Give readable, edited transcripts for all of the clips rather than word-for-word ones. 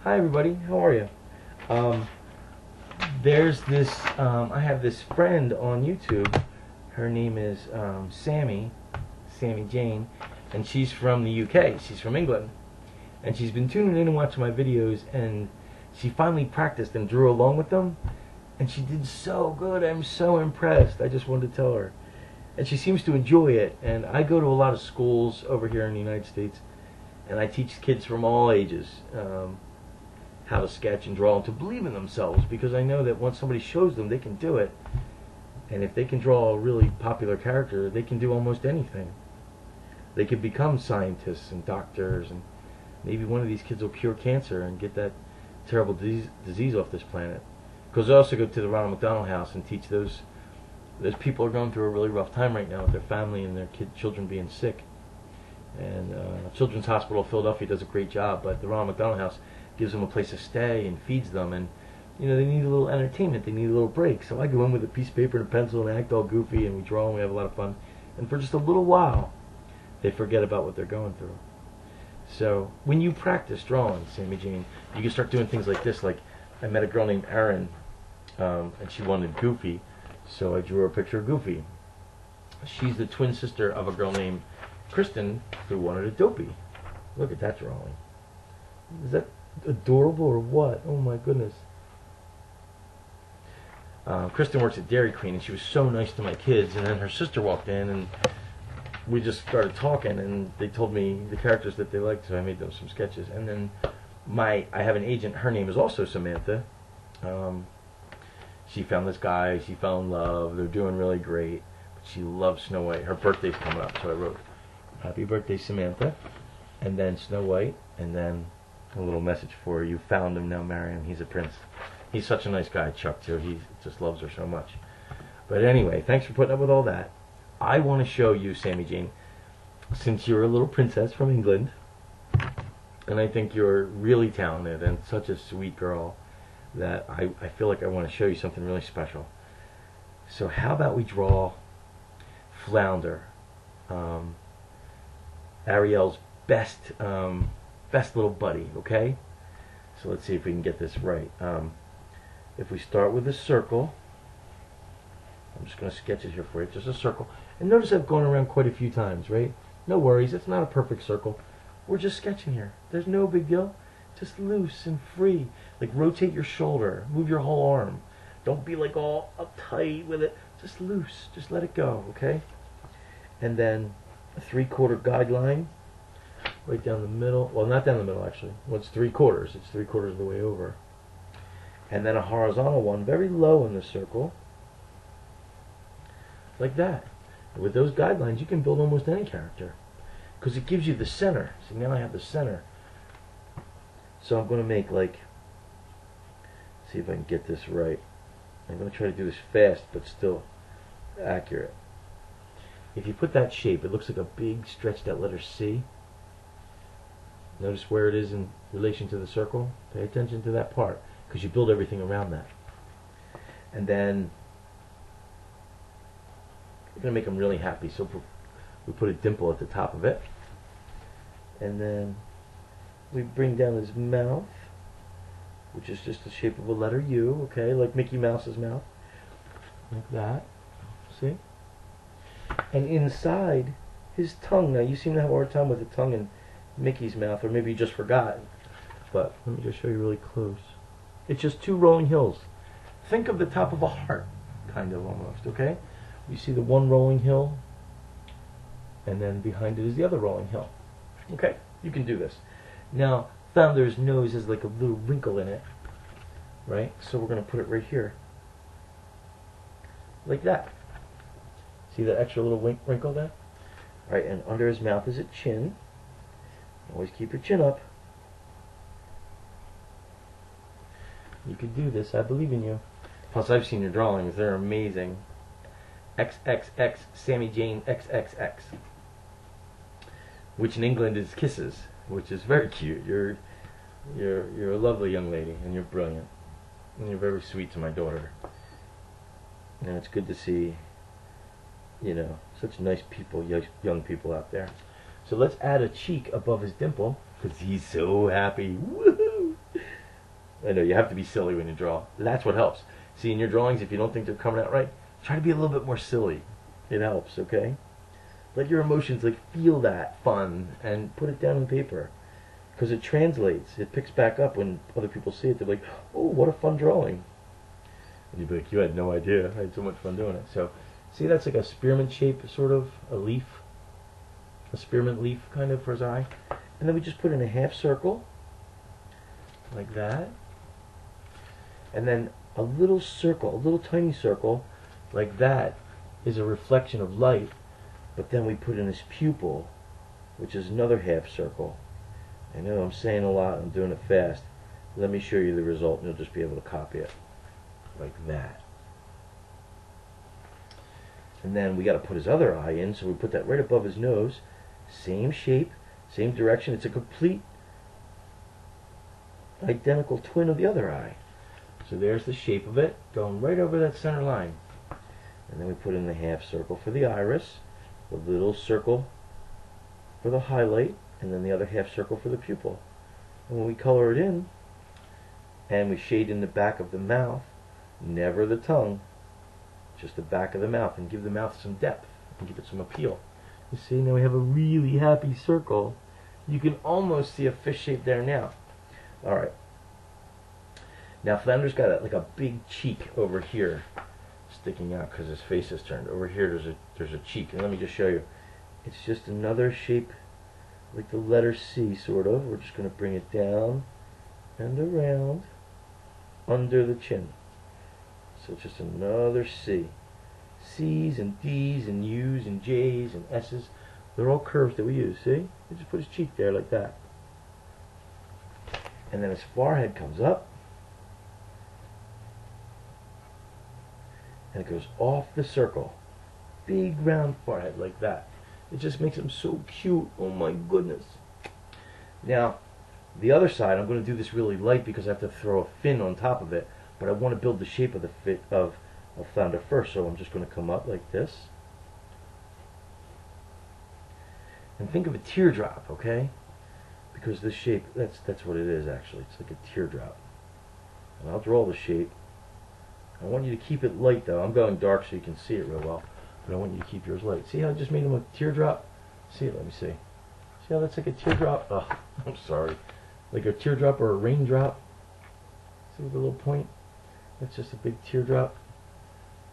Hi everybody, how are you? Um, there's this, I have this friend on YouTube. Her name is Sammy Jane, and she's from the UK. She's from England, and she's been tuning in and watching my videos, and she finally practiced and drew along with them, and she did so good. I'm so impressed. I just wanted to tell her, and she seems to enjoy it. And I go to a lot of schools over here in the United States, and I teach kids from all ages. How to sketch and draw and to believe in themselves, because I know that once somebody shows them, they can do it. And if they can draw a really popular character, they can do almost anything. They could become scientists and doctors, and maybe one of these kids will cure cancer and get that terrible disease off this planet. Because I also go to the Ronald McDonald House and teach those people are going through a really rough time right now with their family and their children being sick. And Children's Hospital of Philadelphia does a great job, but the Ronald McDonald House gives them a place to stay and feeds them, and they need a little entertainment, they need a little break. So I go in with a piece of paper and a pencil and act all goofy, and we draw and we have a lot of fun. And for just a little while, they forget about what they're going through. So when you practice drawing, Sammy Jane, you can start doing things like this. Like, I met a girl named Ariel, and she wanted Goofy, so I drew her a picture of Goofy. She's the twin sister of a girl named Kristen who wanted a Dopey. Look at that drawing. Is that adorable or what? Oh my goodness. Kristen works at Dairy Queen, and she was so nice to my kids, and then her sister walked in, and we just started talking, and they told me the characters that they liked, so I made them some sketches. And then I have an agent, her name is also Samantha. She found this guy, she fell in love, they're doing really great, but she loves Snow White. Her birthday's coming up, so I wrote, "Happy birthday, Samantha," and then Snow White, and then a little message for her. "You found him, now marry him. He's a prince." He's such a nice guy, Chuck, too. He just loves her so much. But anyway, thanks for putting up with all that. I want to show you, Sammy Jane, since you're a little princess from England, and I think you're really talented and such a sweet girl, that I feel like I want to show you something really special. So how about we draw Flounder, Ariel's best little buddy, okay? So let's see if we can get this right. If we start with a circle, I'm just going to sketch it here for you, just a circle. And notice I've gone around quite a few times, right? No worries, it's not a perfect circle. We're just sketching here. There's no big deal. Just loose and free. Like, rotate your shoulder, move your whole arm. Don't be like all uptight with it. Just loose, just let it go, okay? And then a 3/4 guideline. Right down the middle. Well, not down the middle, actually. Well, it's 3/4. It's 3/4 of the way over. And then a horizontal one, very low in the circle. Like that. And with those guidelines, you can build almost any character, because it gives you the center. See, now I have the center. So I'm going to make, like, see if I can get this right. I'm going to try to do this fast, but still accurate. If you put that shape, it looks like a big stretched out letter C. Notice where it is in relation to the circle. Pay attention to that part, because you build everything around that. And then we're going to make them really happy, so we put a dimple at the top of it. And then we bring down his mouth, which is just the shape of a letter U, okay, like Mickey Mouse's mouth. Like that. See? And inside, his tongue. Now, you seem to have a hard time with the tongue in Mickey's mouth, or maybe you just forgot. But let me just show you really close. It's just two rolling hills. Think of the top of a heart, kind of, almost, okay? You see the one rolling hill, and then behind it is the other rolling hill. Okay, you can do this. Now, Flounder's nose has like a little wrinkle in it, right? So we're going to put it right here, like that. See that extra little wrinkle there? All right, and under his mouth is a chin. Always keep your chin up. You can do this. I believe in you. Plus, I've seen your drawings. They're amazing. XXX, Sammy Jane XXX. Which in England is kisses, which is very cute. You're a lovely young lady, and you're brilliant. And you're very sweet to my daughter. And it's good to see, such nice people, young people out there. So let's add a cheek above his dimple, because he's so happy. Woohoo! I know you have to be silly when you draw. That's what helps. See, in your drawings, if you don't think they're coming out right, try to be a little bit more silly. It helps, okay? Let your emotions like feel that fun and put it down on paper, because it translates. It picks back up when other people see it. They're like, "Oh, what a fun drawing!" And you'd be like, "You had no idea. I had so much fun doing it." So, see, that's like a spearmint shape, sort of a leaf, a spearmint leaf kind of for his eye, and then we just put in a half circle like that, and then a little circle, a little tiny circle like that is a reflection of light, but then we put in his pupil, which is another half circle. I know I'm saying a lot, I'm doing it fast. Let me show you the result and you'll just be able to copy it like that. And then we got to put his other eye in, so we put that right above his nose. Same shape, same direction. It's a complete identical twin of the other eye. So there's the shape of it, going right over that center line. And then we put in the half circle for the iris, the little circle for the highlight, and then the other half circle for the pupil. And when we color it in, and we shade in the back of the mouth, never the tongue, just the back of the mouth, and give the mouth some depth, and give it some appeal. You see, now we have a really happy circle. You can almost see a fish shape there now. Alright. Now Flounder's got like a big cheek over here sticking out because his face is turned. Over here there's a cheek, and let me just show you. It's just another shape like the letter C, sort of. We're just going to bring it down and around under the chin. So it's just another C. C's and D's and U's and J's and S's, they're all curves that we use, see? We just put his cheek there like that. And then his forehead comes up, and it goes off the circle. Big round forehead like that. It just makes him so cute. Oh my goodness. Now, the other side, I'm going to do this really light because I have to throw a fin on top of it, but I want to build the shape of the fit of Flounder first, so I'm just going to come up like this. And think of a teardrop, okay? Because this shape, that's what it is actually. It's like a teardrop. And I'll draw the shape. I want you to keep it light though. I'm going dark so you can see it real well, but I want you to keep yours light. See how I just made him a teardrop? See it, let me see. See how that's like a teardrop? Oh, I'm sorry. Like a teardrop or a raindrop. See the little point? That's just a big teardrop.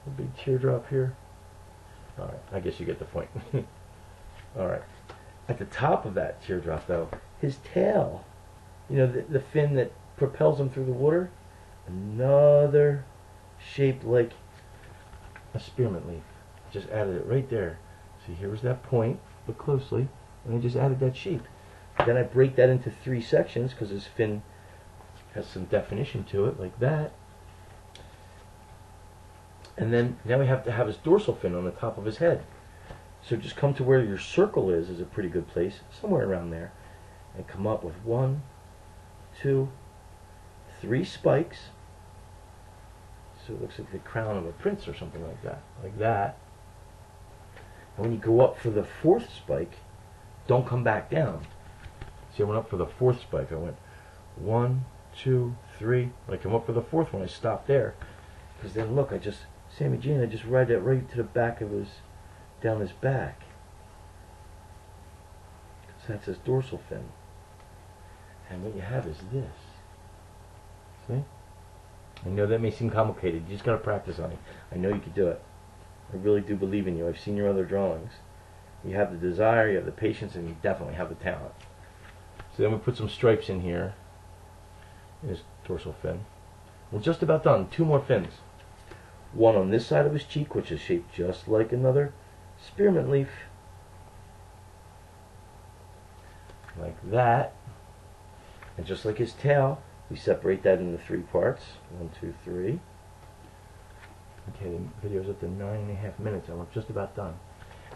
A big teardrop here. Alright, I guess you get the point. Alright. At the top of that teardrop though, his tail. You know, the fin that propels him through the water. Another shape like a spearmint leaf. Just added it right there. See, here was that point. Look closely. And I just added that shape. Then I break that into 3 sections because his fin has some definition to it, like that. And then now we have to have his dorsal fin on the top of his head. So just come to where your circle is a pretty good place, somewhere around there, and come up with 1, 2, 3 spikes. So it looks like the crown of a prince or something like that. Like that. And when you go up for the 4th spike, don't come back down. See, I went up for the 4th spike. I went 1, 2, 3. When I come up for the 4th one, I stopped there. Because then look, I just ride that right to the back of his, down his back. Because that's his dorsal fin. And what you have is this. See? I know that may seem complicated. You just got to practice on it. I know you can do it. I really do believe in you. I've seen your other drawings. You have the desire, you have the patience, and you definitely have the talent. So then we put some stripes in here. In his dorsal fin. We're just about done. 2 more fins. One on this side of his cheek, which is shaped just like another spearmint leaf. Like that. And just like his tail, we separate that into 3 parts. 1, 2, 3. Okay, the video's up to 9.5 minutes, and we're just about done.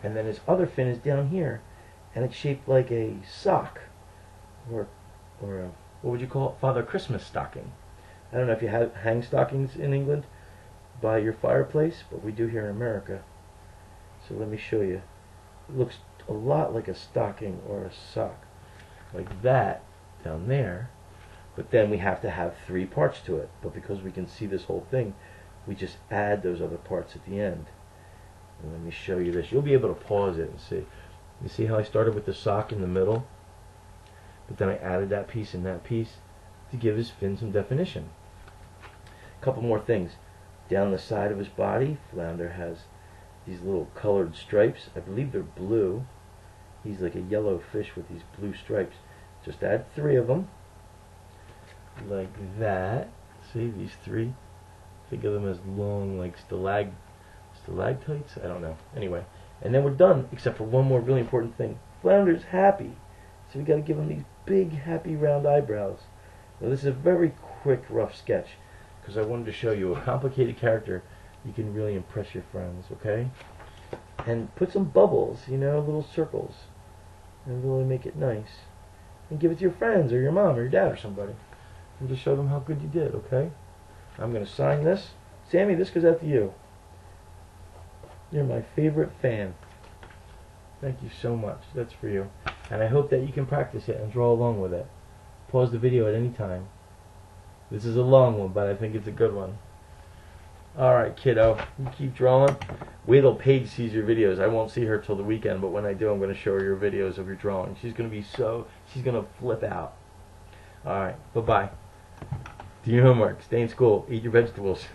And then his other fin is down here, and it's shaped like a sock, or a, what would you call it? Father Christmas stocking. I don't know if you hang stockings in England by your fireplace, but we do here in America. So let me show you. It looks a lot like a stocking or a sock, like that down there. But then we have to have 3 parts to it. But because we can see this whole thing, we just add those other parts at the end. And let me show you this. You'll be able to pause it and see. You see how I started with the sock in the middle? But then I added that piece and that piece to give his fin some definition. A couple more things. Down the side of his body, Flounder has these little colored stripes. I believe they're blue. He's like a yellow fish with these blue stripes. Just add 3 of them. Like that. See, these 3? Think of them as long, like stalactites? I don't know. Anyway. And then we're done, except for one more really important thing. Flounder's happy. So we got to give him these big, happy, round eyebrows. Now this is a very quick, rough sketch, because I wanted to show you a complicated character. You can really impress your friends, okay? And put some bubbles, you know, little circles, and really make it nice. And give it to your friends, or your mom, or your dad, or somebody. And just show them how good you did, okay? I'm going to sign this. Sammy, this goes out to you. You're my favorite fan. Thank you so much. That's for you. And I hope that you can practice it and draw along with it. Pause the video at any time. This is a long one, but I think it's a good one. Alright, kiddo. You keep drawing. Wait till Paige sees your videos. I won't see her till the weekend, but when I do, I'm going to show her your videos of your drawing. She's going to flip out. Alright, bye-bye. Do your homework. Stay in school. Eat your vegetables.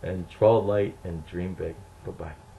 And draw light and dream big. Bye-bye.